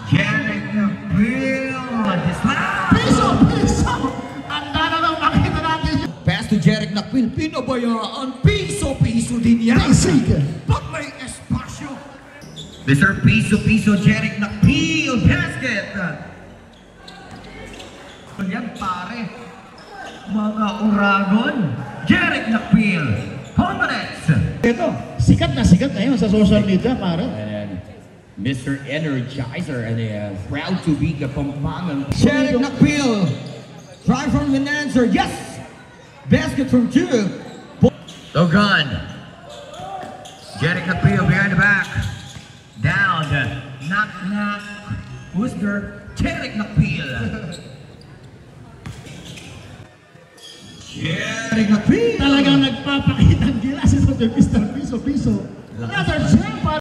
Jeric Nakpil. Piso! Anda na lang makita natin. Pass to Jeric Nakpil. Pinabayaan. Piso din yan. Basic. Pag may espasyo. Mr. Piso, Jeric Nakpil. Basket. Yan pare. Mga Uragon. Jeric Nakpil. Homerex. Ito, sikat na ngayon sa social media, pare. And Mr. Energizer, and proud to be the Pampangan. Jeric Nakpil. Try from an answer. Yes. Basket from 2. Logan. Jeric Nakpil behind the back. Down. Knock. Who's there? Jeric Nakpil. Jeric Nakpil. Talagang nagpapakitang gila si Mr. Piso. Another jam para